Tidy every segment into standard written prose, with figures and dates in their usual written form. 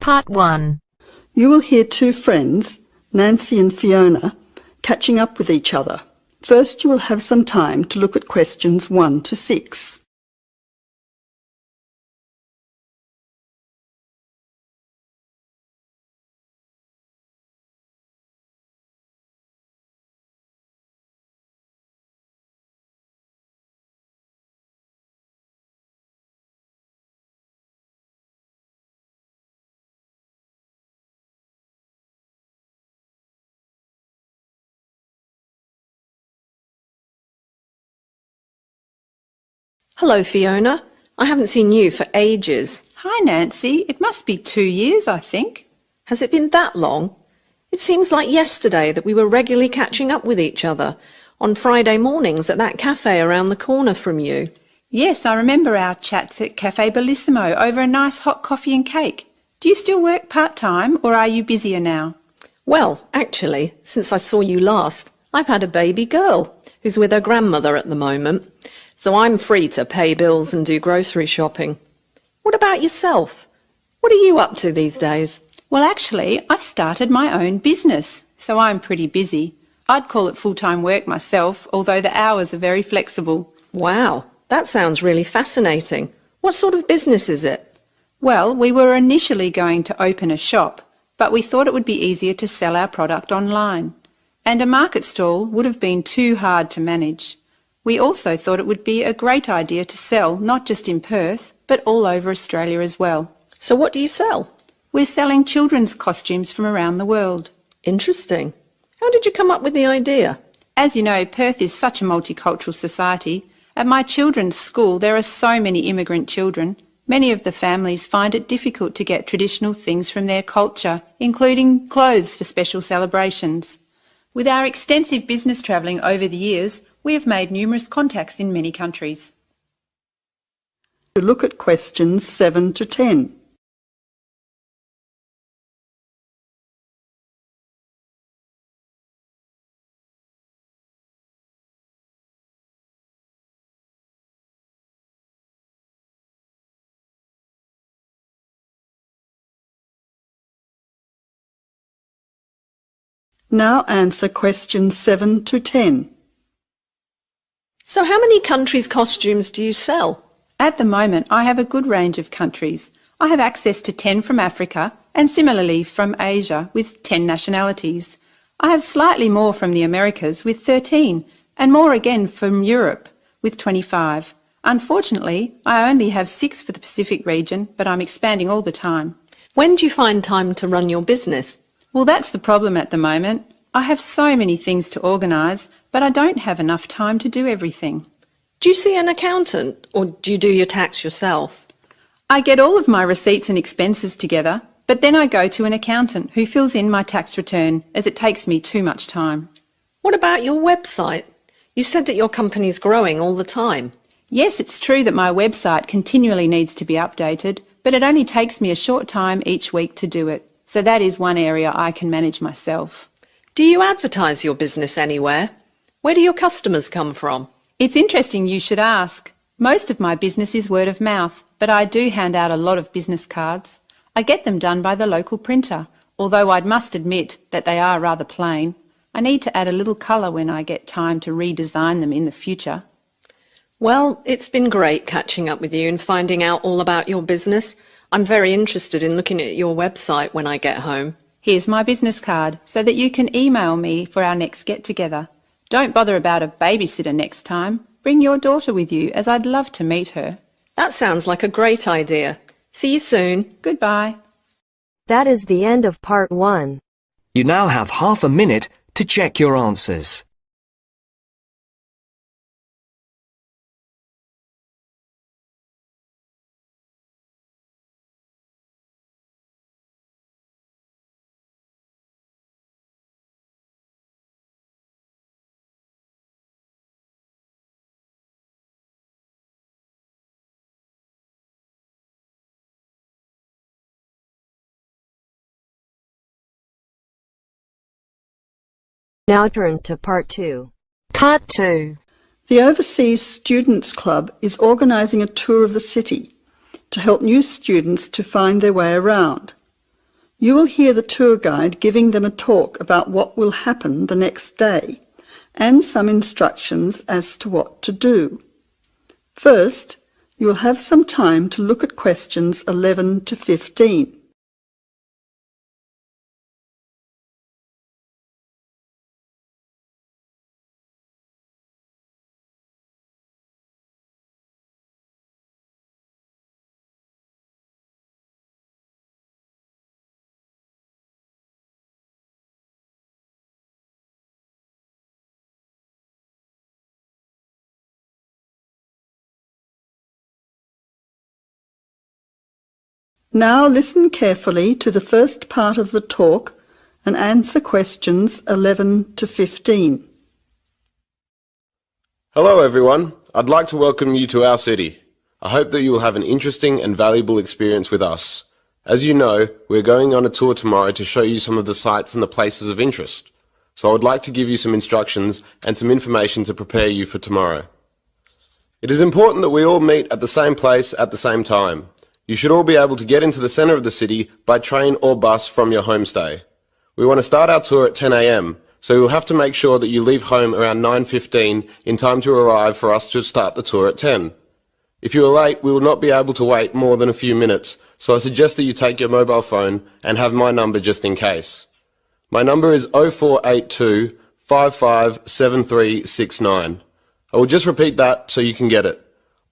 Part 1. You will hear two friends, Nancy and Fiona, catching up with each other. First, you will have some time to look at questions 1 to 6. Hello, Fiona. I haven't seen you for ages. Hi, Nancy. It must be 2 years, I think. Has it been that long? It seems like yesterday that we were regularly catching up with each other on Friday mornings at that cafe around the corner from you. Yes, I remember our chats at Cafe Bellissimo over a nice hot coffee and cake. Do you still work part-time or are you busier now? Well, actually, since I saw you last, I've had a baby girl who's with her grandmother at the moment, so I'm free to pay bills and do grocery shopping. What about yourself? What are you up to these days? Well, actually, I've started my own business, so I'm pretty busy. I'd call it full-time work myself, although the hours are very flexible. Wow, that sounds really fascinating. What sort of business is it? Well, we were initially going to open a shop, but we thought it would be easier to sell our product online. And a market stall would have been too hard to manage. We also thought it would be a great idea to sell not just in Perth, but all over Australia as well. So what do you sell? We're selling children's costumes from around the world. Interesting. How did you come up with the idea? As you know, Perth is such a multicultural society. At my children's school, there are so many immigrant children. Many of the families find it difficult to get traditional things from their culture, including clothes for special celebrations. With our extensive business travelling over the years, we have made numerous contacts in many countries. To look at questions 7 to 10. Now answer questions 7 to 10. So how many countries' costumes do you sell? At the moment, I have a good range of countries. I have access to 10 from Africa and similarly from Asia with 10 nationalities. I have slightly more from the Americas with 13 and more again from Europe with 25. Unfortunately, I only have 6 for the Pacific region, but I'm expanding all the time. When do you find time to run your business? Well, that's the problem at the moment. I have so many things to organise, but I don't have enough time to do everything. Do you see an accountant or do you do your tax yourself? I get all of my receipts and expenses together, but then I go to an accountant who fills in my tax return as it takes me too much time. What about your website? You said that your company's growing all the time. Yes, it's true that my website continually needs to be updated, but it only takes me a short time each week to do it. So that is one area I can manage myself. Do you advertise your business anywhere? Where do your customers come from? It's interesting you should ask. Most of my business is word of mouth, but I do hand out a lot of business cards. I get them done by the local printer, although I must admit that they are rather plain. I need to add a little colour when I get time to redesign them in the future. Well, it's been great catching up with you and finding out all about your business. I'm very interested in looking at your website when I get home. Here's my business card so that you can email me for our next get-together. Don't bother about a babysitter next time. Bring your daughter with you as I'd love to meet her. That sounds like a great idea. See you soon. Goodbye. That is the end of part 1. You now have half a minute to check your answers. Now turns to part 2. Part 2. The Overseas Students Club is organising a tour of the city to help new students to find their way around. You will hear the tour guide giving them a talk about what will happen the next day and some instructions as to what to do. First, you will have some time to look at questions 11 to 15. Now listen carefully to the first part of the talk and answer questions 11 to 15. Hello everyone, I'd like to welcome you to our city. I hope that you will have an interesting and valuable experience with us. As you know, we're going on a tour tomorrow to show you some of the sites and the places of interest. So I would like to give you some instructions and some information to prepare you for tomorrow. It is important that we all meet at the same place at the same time. You should all be able to get into the centre of the city by train or bus from your homestay. We want to start our tour at 10 a.m, so you'll have to make sure that you leave home around 9:15 in time to arrive for us to start the tour at 10. If you are late, we will not be able to wait more than a few minutes, so I suggest that you take your mobile phone and have my number just in case. My number is 0482 557369. I will just repeat that so you can get it.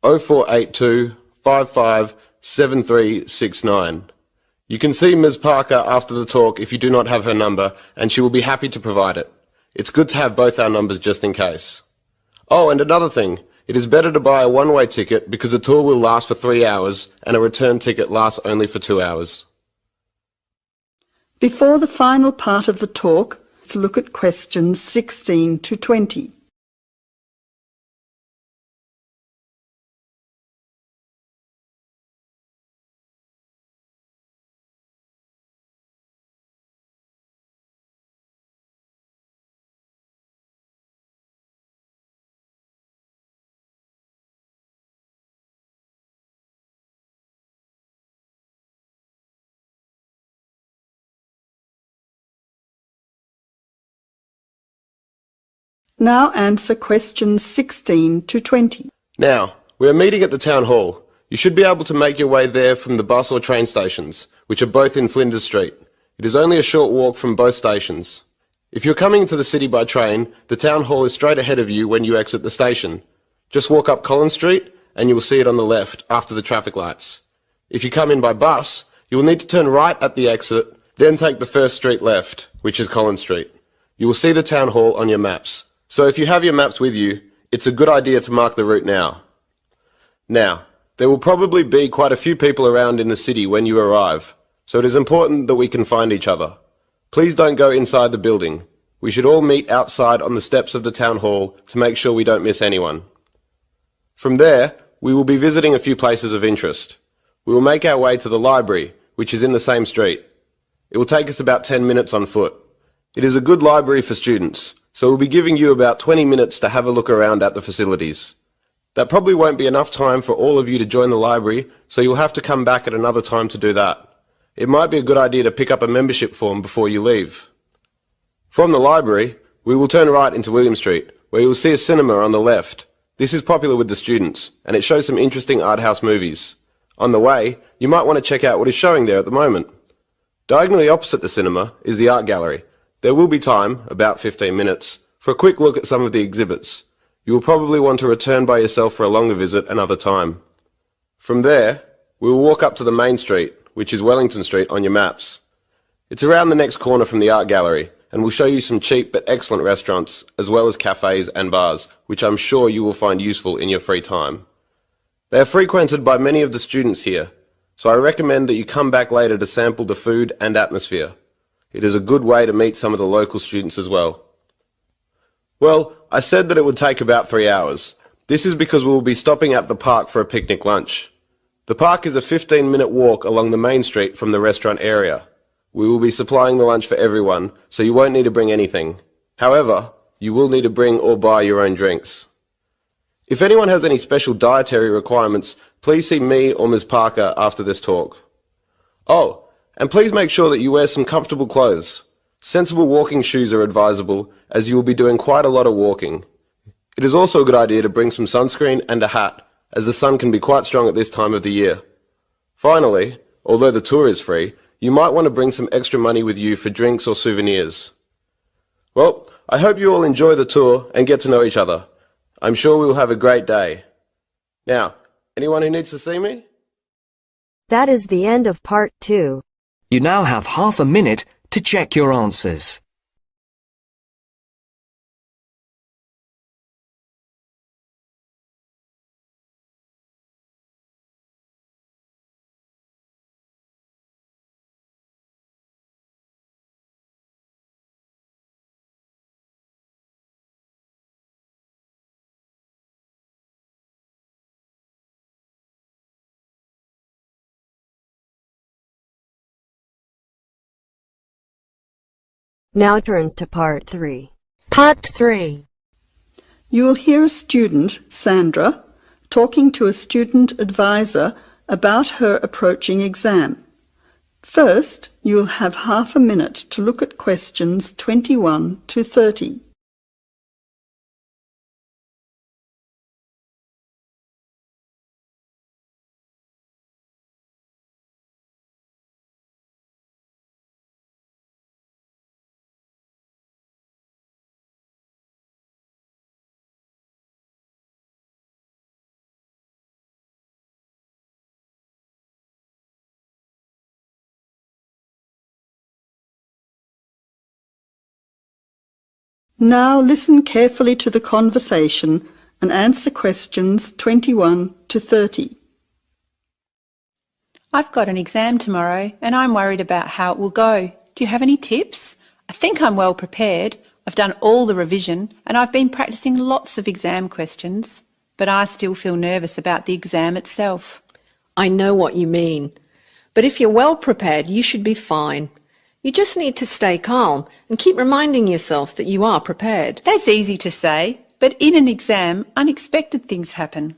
0482 557369. You can see Ms. Parker after the talk if you do not have her number, and she will be happy to provide it. It's good to have both our numbers just in case. Oh, and another thing, it is better to buy a one-way ticket because the tour will last for 3 hours and a return ticket lasts only for 2 hours. Before the final part of the talk, to look at questions 16 to 20. Now answer questions 16 to 20. Now, we are meeting at the town hall. You should be able to make your way there from the bus or train stations, which are both in Flinders Street. It is only a short walk from both stations. If you're coming into the city by train, the town hall is straight ahead of you when you exit the station. Just walk up Collins Street and you will see it on the left after the traffic lights. If you come in by bus, you will need to turn right at the exit, then take the first street left, which is Collins Street. You will see the town hall on your maps. So if you have your maps with you, it's a good idea to mark the route now. Now, there will probably be quite a few people around in the city when you arrive, so it is important that we can find each other. Please don't go inside the building. We should all meet outside on the steps of the town hall to make sure we don't miss anyone. From there, we will be visiting a few places of interest. We will make our way to the library, which is in the same street. It will take us about 10 minutes on foot. It is a good library for students, so we'll be giving you about 20 minutes to have a look around at the facilities. That probably won't be enough time for all of you to join the library, so you'll have to come back at another time to do that. It might be a good idea to pick up a membership form before you leave. From the library, we will turn right into William Street, where you will see a cinema on the left. This is popular with the students, and it shows some interesting art house movies. On the way, you might want to check out what is showing there at the moment. Diagonally opposite the cinema is the art gallery. There will be time, about 15 minutes, for a quick look at some of the exhibits. You will probably want to return by yourself for a longer visit another time. From there, we will walk up to the main street, which is Wellington Street on your maps. It's around the next corner from the art gallery, and we'll show you some cheap but excellent restaurants, as well as cafes and bars, which I'm sure you will find useful in your free time. They are frequented by many of the students here, so I recommend that you come back later to sample the food and atmosphere. It is a good way to meet some of the local students as well. Well, I said that it would take about 3 hours. This is because we will be stopping at the park for a picnic lunch. The park is a 15-minute walk along the main street from the restaurant area. We will be supplying the lunch for everyone, so you won't need to bring anything. However, you will need to bring or buy your own drinks. If anyone has any special dietary requirements, please see me or Ms. Parker after this talk. Oh, And please make sure that you wear some comfortable clothes. Sensible walking shoes are advisable, as you will be doing quite a lot of walking. It is also a good idea to bring some sunscreen and a hat, as the sun can be quite strong at this time of the year. Finally, although the tour is free, you might want to bring some extra money with you for drinks or souvenirs. Well, I hope you all enjoy the tour and get to know each other. I'm sure we will have a great day. Now, anyone who needs to see me? That is the end of part 2. You now have half a minute to check your answers. Now turns to part 3. Part 3. You will hear a student, Sandra, talking to a student advisor about her approaching exam. First, you will have half a minute to look at questions 21 to 30. Now listen carefully to the conversation and answer questions 21 to 30. I've got an exam tomorrow and I'm worried about how it will go. Do you have any tips? I think I'm well prepared. I've done all the revision and I've been practicing lots of exam questions, but I still feel nervous about the exam itself. I know what you mean. But if you're well prepared, you should be fine. You just need to stay calm and keep reminding yourself that you are prepared. That's easy to say, but in an exam, unexpected things happen.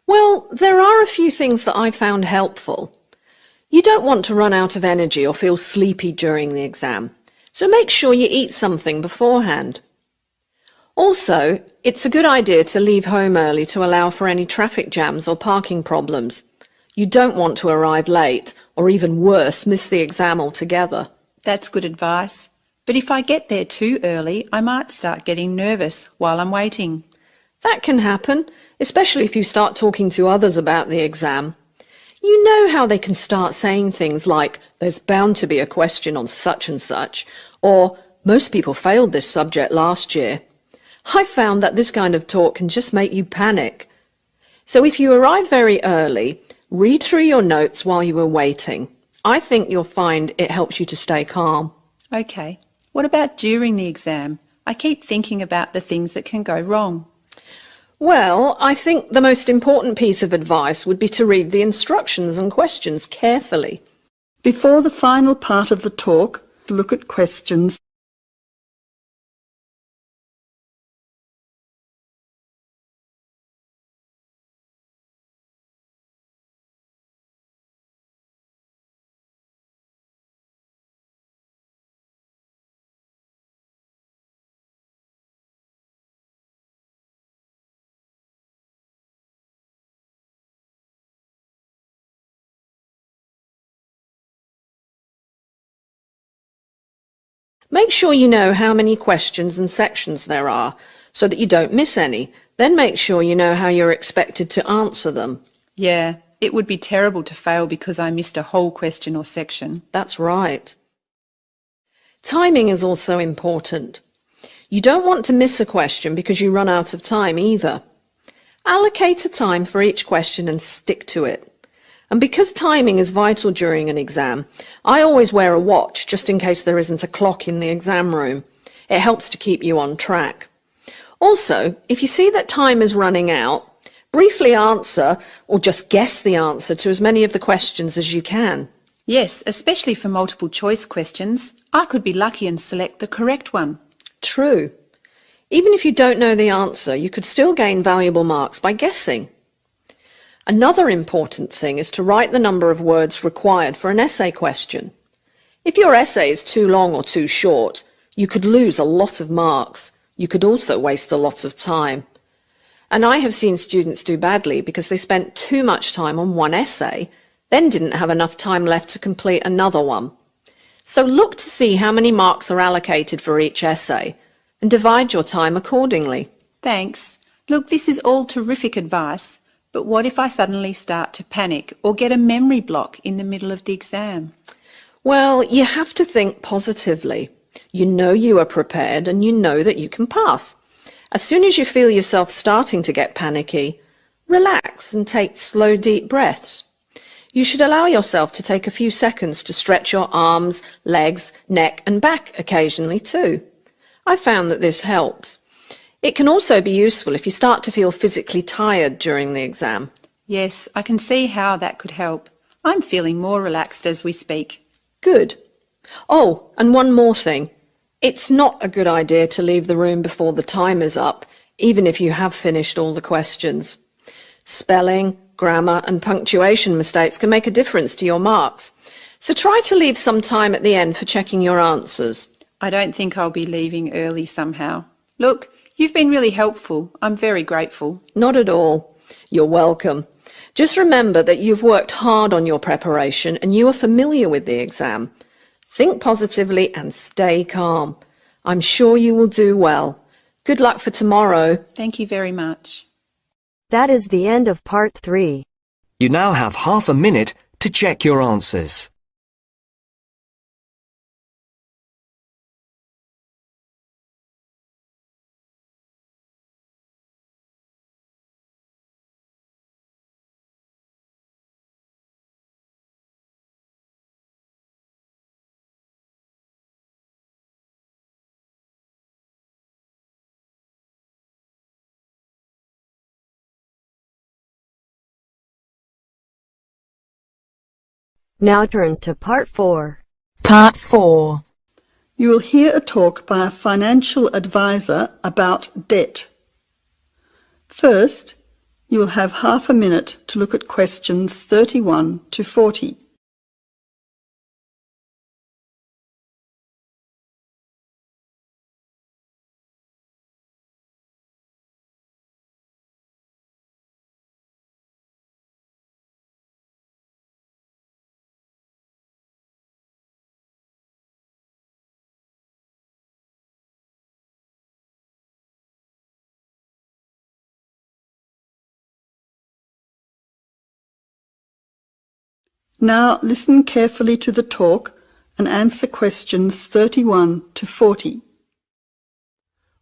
Well, there are a few things that I found helpful. You don't want to run out of energy or feel sleepy during the exam, so make sure you eat something beforehand. Also, it's a good idea to leave home early to allow for any traffic jams or parking problems. You don't want to arrive late, or even worse, miss the exam altogether. That's good advice. But if I get there too early, I might start getting nervous while I'm waiting. That can happen, especially if you start talking to others about the exam. You know how they can start saying things like, there's bound to be a question on such and such, or most people failed this subject last year. I found that this kind of talk can just make you panic. So if you arrive very early, read through your notes while you are waiting. I think you'll find it helps you to stay calm. Okay. What about during the exam? I keep thinking about the things that can go wrong. Well, I think the most important piece of advice would be to read the instructions and questions carefully. Before the final part of the talk, look at questions. Make sure you know how many questions and sections there are, so that you don't miss any. Then make sure you know how you're expected to answer them. Yeah, it would be terrible to fail because I missed a whole question or section. That's right. Timing is also important. You don't want to miss a question because you run out of time either. Allocate a time for each question and stick to it. And because timing is vital during an exam, I always wear a watch just in case there isn't a clock in the exam room. It helps to keep you on track. Also, if you see that time is running out, briefly answer or just guess the answer to as many of the questions as you can. Yes, especially for multiple choice questions. I could be lucky and select the correct one. True. Even if you don't know the answer, you could still gain valuable marks by guessing. Another important thing is to write the number of words required for an essay question. If your essay is too long or too short, you could lose a lot of marks. You could also waste a lot of time. And I have seen students do badly because they spent too much time on one essay, then didn't have enough time left to complete another one. So look to see how many marks are allocated for each essay and divide your time accordingly. Thanks. Look, this is all terrific advice, but what if I suddenly start to panic or get a memory block in the middle of the exam? Well, you have to think positively. You know you are prepared and you know that you can pass. As soon as you feel yourself starting to get panicky, relax and take slow, deep breaths. You should allow yourself to take a few seconds to stretch your arms, legs, neck and back occasionally too. I found that this helps. It can also be useful if you start to feel physically tired during the exam. Yes, I can see how that could help. I'm feeling more relaxed as we speak. Good. Oh, and one more thing. It's not a good idea to leave the room before the time is up, even if you have finished all the questions. Spelling, grammar and punctuation mistakes can make a difference to your marks. So try to leave some time at the end for checking your answers. I don't think I'll be leaving early somehow. Look, you've been really helpful. I'm very grateful. Not at all. You're welcome. Just remember that you've worked hard on your preparation and you are familiar with the exam. Think positively and stay calm. I'm sure you will do well. Good luck for tomorrow. Thank you very much. That is the end of part 3. You now have half a minute to check your answers. Now turns to part 4. Part 4. You will hear a talk by a financial advisor about debt. First, you will have half a minute to look at questions 31 to 40. Now listen carefully to the talk and answer questions 31 to 40.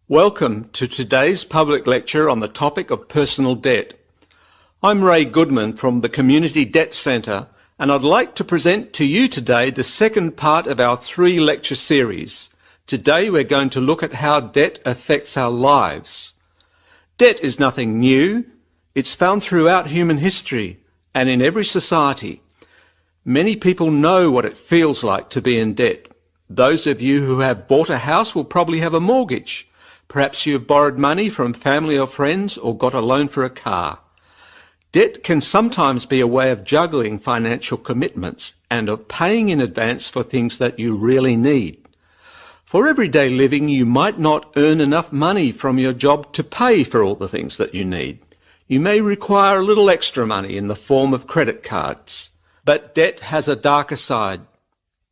Welcome to today's public lecture on the topic of personal debt. I'm Ray Goodman from the Community Debt Centre, and I'd like to present to you today the second part of our 3-lecture series. Today we're going to look at how debt affects our lives. Debt is nothing new. It's found throughout human history and in every society. Many people know what it feels like to be in debt. Those of you who have bought a house will probably have a mortgage. Perhaps you have borrowed money from family or friends or got a loan for a car. Debt can sometimes be a way of juggling financial commitments and of paying in advance for things that you really need. For everyday living, you might not earn enough money from your job to pay for all the things that you need. You may require a little extra money in the form of credit cards. But debt has a darker side.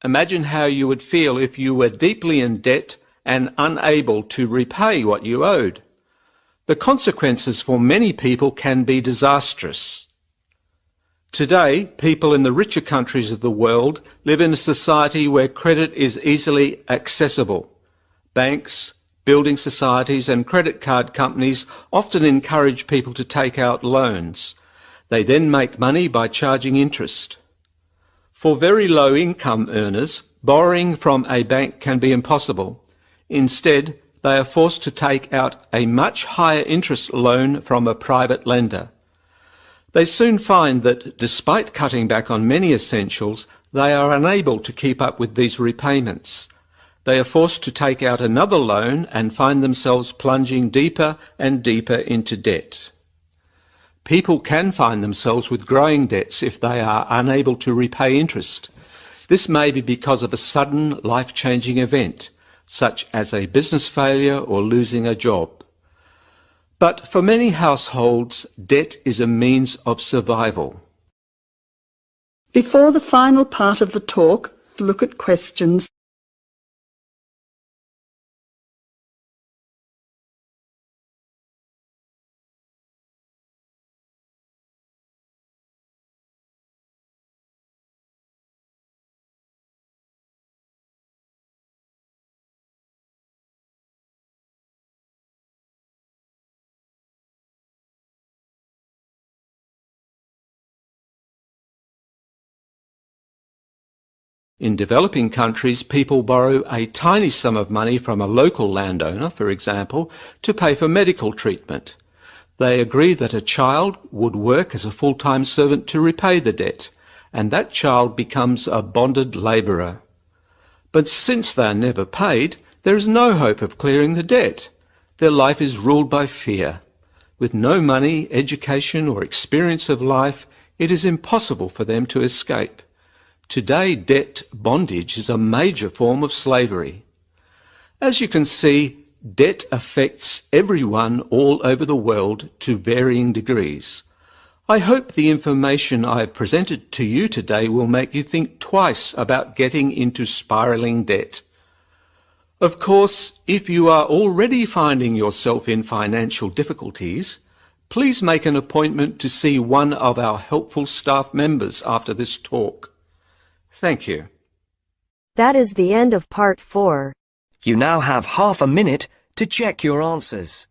Imagine how you would feel if you were deeply in debt and unable to repay what you owed. The consequences for many people can be disastrous. Today, people in the richer countries of the world live in a society where credit is easily accessible. Banks, building societies and credit card companies often encourage people to take out loans. They then make money by charging interest. For very low-income earners, borrowing from a bank can be impossible. Instead, they are forced to take out a much higher interest loan from a private lender. They soon find that, despite cutting back on many essentials, they are unable to keep up with these repayments. They are forced to take out another loan and find themselves plunging deeper and deeper into debt. People can find themselves with growing debts if they are unable to repay interest. This may be because of a sudden life-changing event, such as a business failure or losing a job. But for many households, debt is a means of survival. Before the final part of the talk, look at questions. In developing countries, people borrow a tiny sum of money from a local landowner, for example, to pay for medical treatment. They agree that a child would work as a full-time servant to repay the debt, and that child becomes a bonded labourer. But since they are never paid, there is no hope of clearing the debt. Their life is ruled by fear. With no money, education or experience of life, it is impossible for them to escape. Today, debt bondage is a major form of slavery. As you can see, debt affects everyone all over the world to varying degrees. I hope the information I have presented to you today will make you think twice about getting into spiralling debt. Of course, if you are already finding yourself in financial difficulties, please make an appointment to see one of our helpful staff members after this talk. Thank you. That is the end of part 4. You now have half a minute to check your answers.